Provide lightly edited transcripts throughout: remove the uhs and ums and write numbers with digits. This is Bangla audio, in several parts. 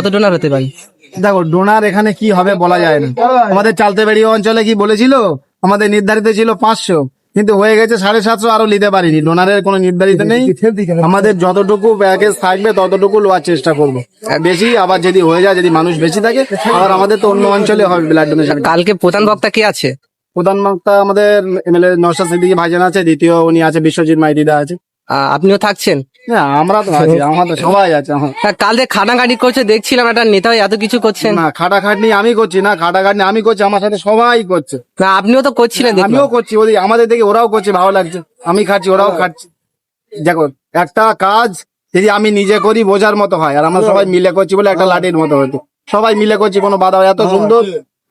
কত ডোনার হতে পারে? দেখো ডোনার এখানে কি হবে বলা যায় না। আমাদের চালতেবাড়ি অঞ্চলে কি বলেছিল, আমাদের নির্ধারিত ছিল 500, কিন্তু হয়ে গেছে 750, আরো নিতে পারিনি। ডোনারের কোনো নির্ধারিত নেই, আমাদের যতটুকু প্যাকেজ থাকবে ততটুকু লোয়ার চেষ্টা করবো। বেশি আবার যদি হয়ে যায়, যদি মানুষ বেশি থাকে, আবার আমাদের তো অন্য অঞ্চলে হবে ব্লাড ডোনেশন। কালকে প্রধান বক্তা কে আছে? প্রধান বক্তা আমাদের এমএলএ নওশাদ সিদ্দিকী ভাইজান আছে, দ্বিতীয় উনি আছে বিশ্বজিৎ মাইতিদা আছে। আপনিও থাকছেন? না আমরা তো আছি, আমাদের সবাই আছে। কালকে খাটাখাটি করছে দেখছিলাম, একটা নেতা হয়ে এত কিছু করছেন। না খাটাখাটনি আমি করছি না, খাটাখাটনি আমি করছি, আমার সাথে সবাই করছে। না আপনিও তো করছিলেন, আমিও করছি, ওই আমাদের দেখে ওরাও করছে, ভালো লাগছে। আমি খাচ্ছি, ওরাও খাচ্ছি। দেখো একটা কাজ যদি আমি নিজে করি বোঝার মতো হয়, আর আমরা সবাই মিলে করছি বলে একটা লাঠির মতো হতো। সবাই মিলে করছি, কোনো বাধা হয়। এত সুন্দর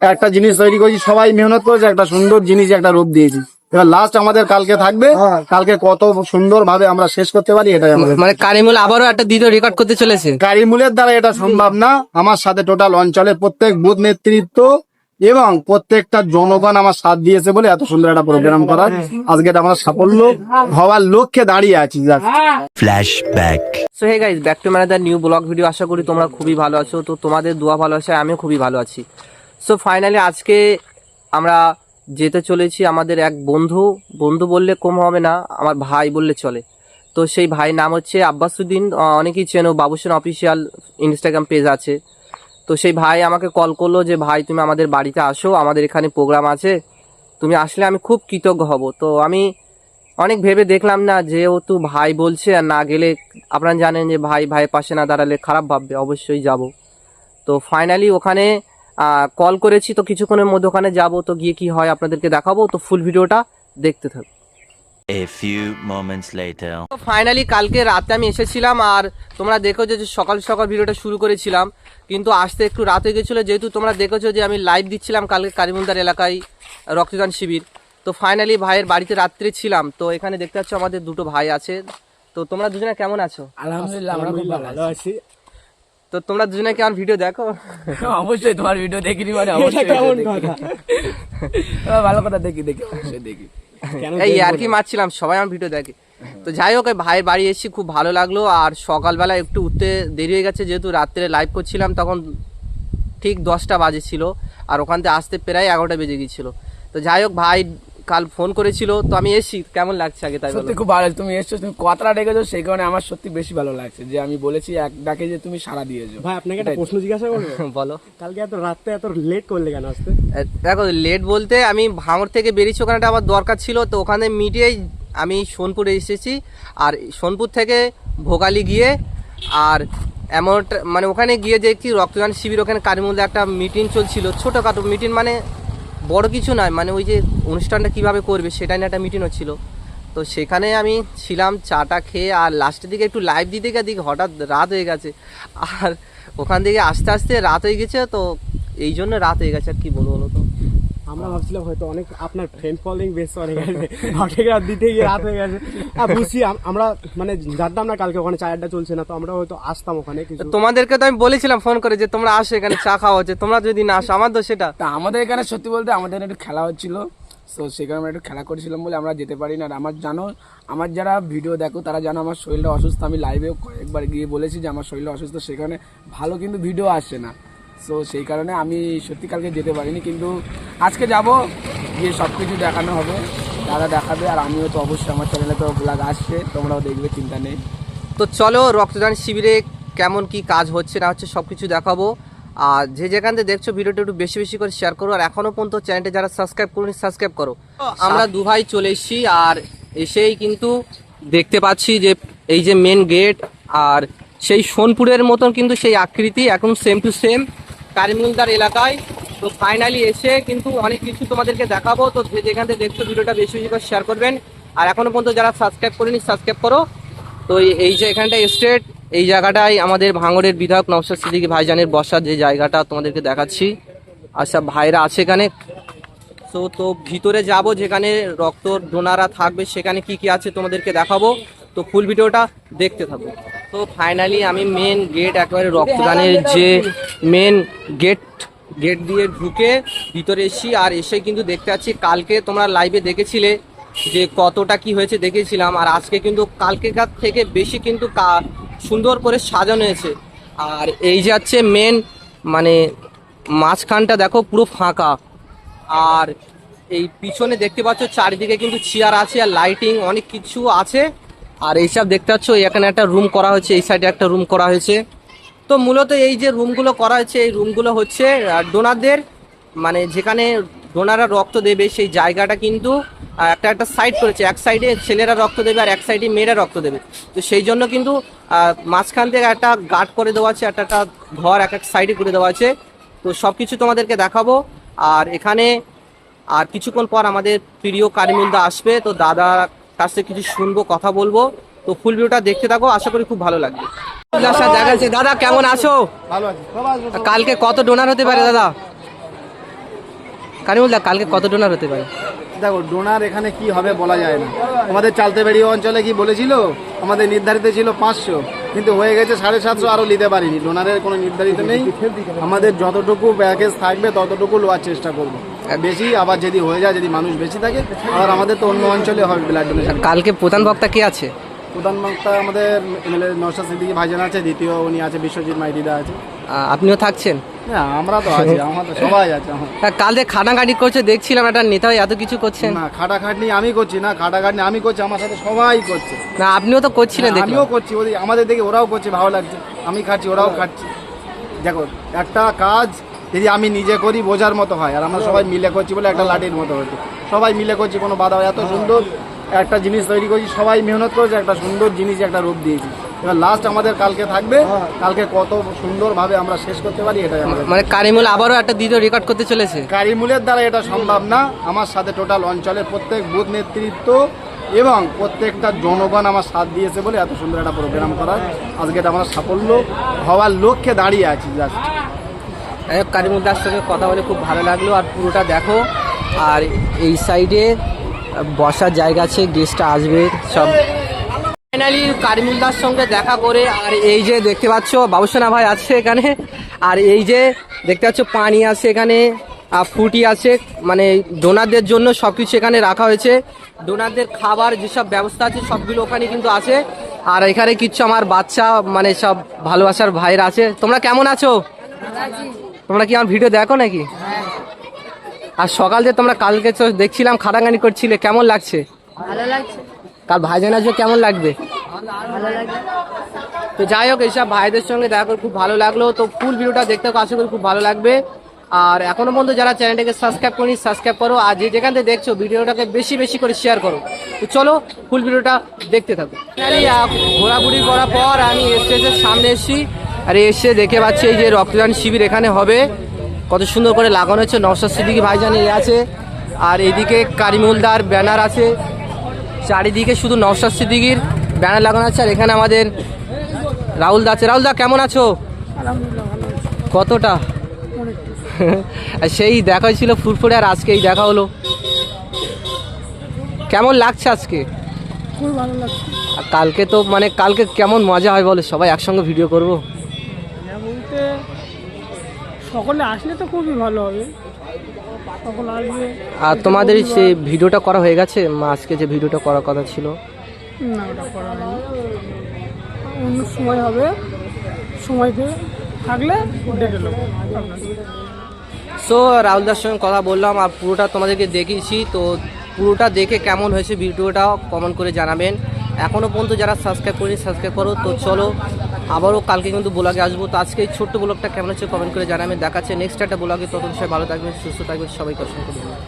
একটা জিনিস তৈরি করছি, সবাই মেহনত করেছে, একটা সুন্দর জিনিস একটা রূপ দিয়েছি। এবার লাস্ট আমাদের কালকে থাকবে, কালকে কত সুন্দর ভাবে আমরা শেষ করতে পারি এটাই আমাদের। মানে কারিমুল আবারও একটা দ্বিতীয় রেকর্ড করতে চলেছে। কারিমুলের দ্বারা এটা সম্ভব না, আমার সাথে টোটাল অঞ্চলের প্রত্যেক বুথ নেতৃত্ব এবং প্রত্যেকটা জনগণ আমার সাথ দিয়েছে বলে এত সুন্দর একটা প্রোগ্রাম করার আজকে এটা আমরা সাফল্য হওয়ার লক্ষ্যে দাঁড়িয়ে আছি। Flashback. So hey guys, back to another new vlog video. আশা করি তোমরা খুবই ভালো আছো। তো তোমাদের দোয়া ভালোবাসায় আমিও খুবই ভালো আছি। সো ফাইনালি আজকে আমরা যেতে চলেছি আমাদের এক বন্ধু বললে কম হবে না, আমার ভাই বললে চলে। তো সেই ভাই নাম হচ্ছে আব্বাসুদ্দিন, অনেকেই চেনো, বাবুসেন অফিসিয়াল ইনস্টাগ্রাম পেজ আছে। তো সেই ভাই আমাকে কল করলো যে ভাই তুমি আমাদের বাড়িতে আসো, আমাদের এখানে প্রোগ্রাম আছে, তুমি আসলে আমি খুব কৃতজ্ঞ হব। তো আমি অনেক ভেবে দেখলাম না, যেহেতু ভাই বলছে আর না গেলে আপনারা জানেন যে ভাইয়ের পাশে না দাঁড়ালে খারাপ ভাববে, অবশ্যই যাব। তো ফাইনালি ওখানে কল করেছি, তো কিছুক্ষণের মধ্যে ওখানে যাব। তো গিয়ে কি হয় আপনাদেরকে দেখাবো, তো ফুল ভিডিওটা দেখতে থাকুন। A few moments later. তো ফাইনালি কালকে রাতে আমি এসেছিলাম, আর তোমরা দেখেছো যে সকাল সকাল ভিডিওটা শুরু করেছিলাম, কিন্তু আসতে একটু রাত হয়ে গেছিলো। যেহেতু তোমরা দেখেছো যে আমি লাইভ দিচ্ছিলাম কালকে কারিমুলদার এলাকায় রক্তদান শিবির। তো ফাইনালি ভাইয়ের বাড়িতে রাত্রে ছিলাম। তো এখানে দেখতে পাচ্ছ আমাদের দুটো ভাই আছে। তো তোমরা দুজনে কেমন আছো? আলহামদুলিল্লাহ আমরা খুব ভালো আছি। তো তোমরা দুজনে কি আমার ভিডিও দেখো? অবশ্যই তোমার ভিডিও দেখিনি মানে অবশ্যই ভালো কথা, দেখি অবশ্যই দেখি। এই আর কি মারছিলাম, সবাই আমার ভিডিও দেখে। তো যাই হোক, ভাইয়ের বাড়ি এসেছি, খুব ভালো লাগলো। আর সকালবেলা একটু উঠতে দেরি হয়ে গেছে, যেহেতু রাত্রে লাইভ করছিলাম, তখন ঠিক 10টা বাজে ছিল, আর ওখান থেকে আসতে প্রায় 11টা বেজে গিয়েছিল। তো যাই হোক, ভাই কাল ফোন করেছিল, তো আমি এসেছি। কেমন লাগছে আগে তাই? সত্যি খুব ভালো, তুমি এসছো, তুমি কথাটা ডেকেছো, সেই কারণে আমার সত্যি বেশি ভালো লাগছে যে আমি বলেছি এক ডাকে যে তুমি সাড়া দিয়েছো। ভাই আপনাকে একটা প্রশ্ন জিজ্ঞাসা করবো? বলো। কালকে এত রাতে এত লেট করলে কেন আসতে? দেখো লেট বলতে, আমি ভাঙড় থেকে বেরিয়েছি, ওখানে আমার দরকার ছিল। তো ওখানে মিটিয়েই আমি সোনপুরে এসেছি, আর সোনপুর থেকে ভোগালী গিয়ে, আর এমন মানে ওখানে গিয়ে দেখছি রক্তদান শিবির, ওখানে কারিমুলদা একটা মিটিং চলছিল, ছোটোখাটো মিটিং, মানে বড় কিছু নয়, মানে ওই যে অনুষ্ঠানটা কিভাবে করবে সেটা নিয়ে একটা মিটিং হচ্ছিল। তো সেখানে আমি ছিলাম, চাটা খেয়ে, আর লাস্টের দিকে একটু লাইভ দিতে গিয়ে হঠাৎ রাত হয়ে গেছে, আর ওখান থেকে আস্তে আস্তে রাত হয়ে গেছে। তো এই জন্য রাত হয়ে গেছে, আর কি বলবো বলো তো। আমরা ভাবছিলাম হয়তো অনেক আপনার ফ্রেন্ড ফলোইং বেশ অনেক আছে, অনেক রাত দিতে গিয়ে রাত হয়ে গেছে। আর বুঝছি আমরা মানে জানতাম না কালকে ওখানে চায়েরটা চলছে না, তো আমরা হয়তো আসতাম ওখানে। তোমাদেরকে তো আমি বলেছিলাম ফোন করে যে তোমরা আসো, এখানে চা খাওয়া হচ্ছে, তোমরা যদি না আসো আমার তো সেটা। তা আমাদের এখানে সত্যি বলতে আমাদের একটু খেলা হচ্ছিল, তো সেই কারণে আমরা একটু খেলা করেছিলাম বলে আমরা যেতে পারি না। আর আমার যারা ভিডিও দেখো তারা জানো আমার শরীরটা অসুস্থ। আমি লাইভেও কয়েকবার গিয়ে বলেছি যে আমার শরীরটা অসুস্থ, সেখানে ভালো কিন্তু ভিডিও আসছে না। সো সেই কারণে আমি সত্যি কালকে যেতে পারিনি, কিন্তু আজকে যাব, গিয়ে সব কিছু দেখানো হবে, দাদা দেখাবে, আর আমিও তো অবশ্যই, আমার চ্যানেলে তো ব্লগ আসছে, তোমরাও দেখবে, চিন্তা নেই। তো চলো রক্তদান শিবিরে কেমন কি কাজ হচ্ছে না হচ্ছে সব কিছু দেখাবো। আর যে যেখান থেকে দেখছো ভিডিওটা একটু বেশি বেশি করে শেয়ার করো, আর এখনো পর্যন্ত চ্যানেলটা যারা সাবস্ক্রাইব করুন সাবস্ক্রাইব করো। আমরা দু ভাই চলে এসেছি, আর এসেই কিন্তু দেখতে পাচ্ছি যে এই যে মেন গেট, আর সেই সোনপুরের মতন কিন্তু সেই আকৃতি এখন সেম টু সেম কারিমুলদার এলাকায়। তো ফাইনালি এসে কিন্তু অনেক কিছু তোমাদেরকে দেখাবো। তো যে যেখান থেকে দেখছো ভিডিওটা বেশি বেশি করে শেয়ার করবেন, আর এখনো পর্যন্ত যারা সাবস্ক্রাইব করেনি সাবস্ক্রাইব করো। তো এই যে এখানটা স্টেট, এই জায়গাটাই আমাদের ভাঙড়ের বিধায়ক নওশাদ সিদ্দিকী ভাইজানের বসার যে জায়গাটা তোমাদেরকে দেখাচ্ছি। আচ্ছা ভাইরা আছে এখানে। তো ভিতরে যাব, যেখানে রক্ত ডোনাররা থাকবে, সেখানে কি কি আছে তোমাদেরকে দেখাবো। তো ফুল ভিডিওটা দেখতে থাকবো। তো ফাইনালি আমি মেন গেট, একেবারে রক্তদানের যে মেন গেট দিয়ে ঢুকে ভিতরে এসেছি। আর এসে কিন্তু দেখতে পাচ্ছি কালকে তোমরা লাইভে দেখেছিলে যে কতটা কি হয়েছে দেখেছিলাম, আর আজকে কিন্তু কালকেকার থেকে বেশি কিন্তু সুন্দর করে সাজানো হয়েছে। আর এই যে হচ্ছে মেন মানে মাঝখানটা দেখো পুরো ফাঁকা। আর এই পিছনে দেখতে পাচ্ছ চারিদিকে কিন্তু চেয়ার আছে আর লাইটিং অনেক কিছু আছে। আর এইসব দেখতে পাচ্ছ এখানে একটা রুম করা হয়েছে, এই সাইডে একটা রুম করা হয়েছে। তো মূলত এই যে রুমগুলো করা হয়েছে এই রুমগুলো হচ্ছে ডোনারদের, মানে যেখানে ডোনাররা রক্ত দেবে সেই জায়গাটা কিন্তু একটা সাইড করেছে, এক সাইডে ছেলেরা রক্ত দেবে আর এক সাইডে মেয়েরা রক্ত দেবে। তো সেই জন্য কিন্তু মাঝখান থেকে একটা গার্ড করে দেওয়া আছে, একটা ঘর এক এক সাইডে করে দেওয়া আছে। তো সব কিছু তোমাদেরকে দেখাবো। আর এখানে আর কিছুক্ষণ পর আমাদের প্রিয় কারিমুলদা আসবে, তো দাদার কাছ থেকে কিছু শুনবো, কথা বলবো। তো ফুল ভিডিওটা দেখতে থাকো, আশা করি খুব ভালো লাগবে। দেখা যাচ্ছে। দাদা কেমন আছো? ভালো আছে সবাই আসবে। কালকে কত ডোনার হতে পারে দাদা? কারিমুলদা কালকে কত ডোনার হতে পারে? দেখো ডোনার এখানে কি হবে বলা যায় না। আমাদের চালতেবাড়ি অঞ্চলে কি বলেছিল আমাদের নির্ধারিত ছিল 500, কিন্তু হয়ে গেছে 750, আরো নিতে পারিনি। ডোনারের কোনো নির্ধারিত নেই, আমাদের যতটুকু প্যাকেজ থাকবে ততটুকু লোয়ার চেষ্টা করবো। বেশি আবার যদি হয়ে যায়, যদি মানুষ বেশি থাকে আবার আমাদের তো অন্য অঞ্চলে হবে ব্লাড ডোনেশন। কালকে প্রধান বক্তা কে আছে? প্রধান বক্তা আমাদের এমএলএ নওশাদ সিদ্দিকী ভাইজান আছে, দ্বিতীয় উনি আছে বিশ্বজিৎ মাইতিদা আছে। আপনিও থাকছেন? হ্যাঁ আমরা তো আছি, আমরা তো সবাই আছে। কালকে খাটাখাটি করছে দেখছিলাম, একটা নেতা হয়ে এত কিছু করছেন। না খাটাখাটনি আমি করছি না, খাটাখাটনি আমি করছি, আমার সাথে সবাই করছে। না আপনিও তো করছিলেন, আমিও দেখলাম। করছি, ওই আমাদের দেখে ওরাও করছে, ভালো লাগছে। আমি খাচ্ছি ওরাও খাচ্ছি। দেখো একটা কাজ যদি আমি নিজে করি বোঝার মতো হয়, আর আমরা সবাই মিলে করছি বলে একটা লাঠির মতো হচ্ছে। সবাই মিলে করছি, কোনো বাধা হয়। এত সুন্দর একটা জিনিস তৈরি করছি, সবাই মেহনত করেছে, একটা সুন্দর জিনিস একটা রূপ দিয়েছি। এবার লাস্ট আমাদের কালকে থাকবে, কালকে কত সুন্দরভাবে আমরা শেষ করতে পারি এটাই আমাদের। মানে কারিমুল আবারও একটা দ্বিতীয় রেকর্ড করতে চলেছে। কারিমুলের দ্বারা এটা সম্ভব না, আমার সাথে টোটাল অঞ্চলের প্রত্যেক বুথ নেতৃত্ব এবং প্রত্যেকটা জনগণ আমার সাথ দিয়েছে বলে এত সুন্দর একটা প্রোগ্রাম করার আজকে এটা আমরা সাফল্য হওয়ার লক্ষ্যে দাঁড়িয়ে আছি। জাস্ট কারিমুলদার সঙ্গে কথা বলে খুব ভালো লাগলো। আর পুরোটা দেখো, আর এই সাইডে বসার জায়গা আছে, গেস্টটা আসবে সব। ফাইনালি কারিমুলদার সঙ্গে দেখা করে, আর এই যে দেখতে পাচ্ছ বাবুসোনা ভাই আছে এখানে, আর এই যে দেখতে পাচ্ছ পানি আছে এখানে, ফুটি আছে, মানে ডোনারদের জন্য সবকিছু এখানে রাখা হয়েছে। ডোনারদের খাবার যেসব ব্যবস্থা আছে সবগুলো ওখানে কিন্তু আছে। আর এখানে কিছু আমার বাচ্চা মানে সব ভালোবাসার ভাইরা আছে। তোমরা কেমন আছো? তোমরা কি আমার ভিডিও দেখো নাকি? আর সকাল যে তোমরা কালকে তো দেখছিলাম খাটাখানি করছিলে, কেমন লাগছে? ভালো লাগছে। কাল ভাইজান আসবে, কেমন লাগবে? ভালো লাগছে। তো যাই হোক, এইসব ভাইদের সঙ্গে দেখা করে খুব ভালো লাগলো। তো ফুল ভিডিওটা দেখতে আশা করি খুব ভালো লাগবে। আর এখনো পর্যন্ত যারা চ্যানেলটাকে সাবস্ক্রাইব করি সাবস্ক্রাইব করো, আর যে যেখান থেকে দেখছো ভিডিওটাকে বেশি বেশি করে শেয়ার করো। তো চলো ফুল ভিডিওটা দেখতে থাকো। ঘোরাঘুরি করার পর আমি স্টেজের সামনে এসেছি, আর এসে দেখে পাচ্ছি এই যে রক্তদান শিবির এখানে হবে, কত সুন্দর করে লাগানো হচ্ছে। নওশাদ সিদ্দিকী ভাইজান এই আছে, আর এইদিকে কারিমুলদার ব্যানার আছে, চারিদিকে শুধু নওশাদ সিদ্দিকীর ব্যানার লাগানো আছে। আর এখানে আমাদের রাহুলদা আছে। রাহুলদা কেমন আছো? কতটা? আর সেই দেখা হয়েছিল ফুরফুরে, আর আজকে এই দেখা হলো, কেমন লাগছে আজকে? খুব ভালো লাগছে। আর কালকে তো মানে কালকে কেমন মজা হয় বলো, সবাই একসঙ্গে ভিডিও করবো। বলতে সকলে আসলে তো খুবই ভালো হবে, সকলে আসবে। আর তোমাদের সেই ভিডিওটা করা হয়ে গেছে? আজকে যে ভিডিওটা করার কথা ছিল? না ওটা করা হয়নি, অন্য সময় হবে, সময় থাকলে ডেকে নেবো আপনাকে। সো রাহুলদার সঙ্গে কথা বললাম আর পুরোটা তোমাদেরকে দেখিয়েছি। তো পুরোটা দেখে কেমন হয়েছে ভিডিওটা কমেন্ট করে জানাবেন। এখনও পর্যন্ত যারা সাবস্ক্রাইব করেনি সাবস্ক্রাইব করো। তো চলো আবারও কালকে কিন্তু ব্লগে আসবো। তো আজকে এই ছোট্ট ব্লগটা কেমন হচ্ছে কমেন্ট করে জানাবেন। দেখাচ্ছে নেক্সট একটা ব্লগে, তখন সবাই ভালো থাকবেন, সুস্থ থাকবেন, সবাইকে অসংখ্য ধন্যবাদ।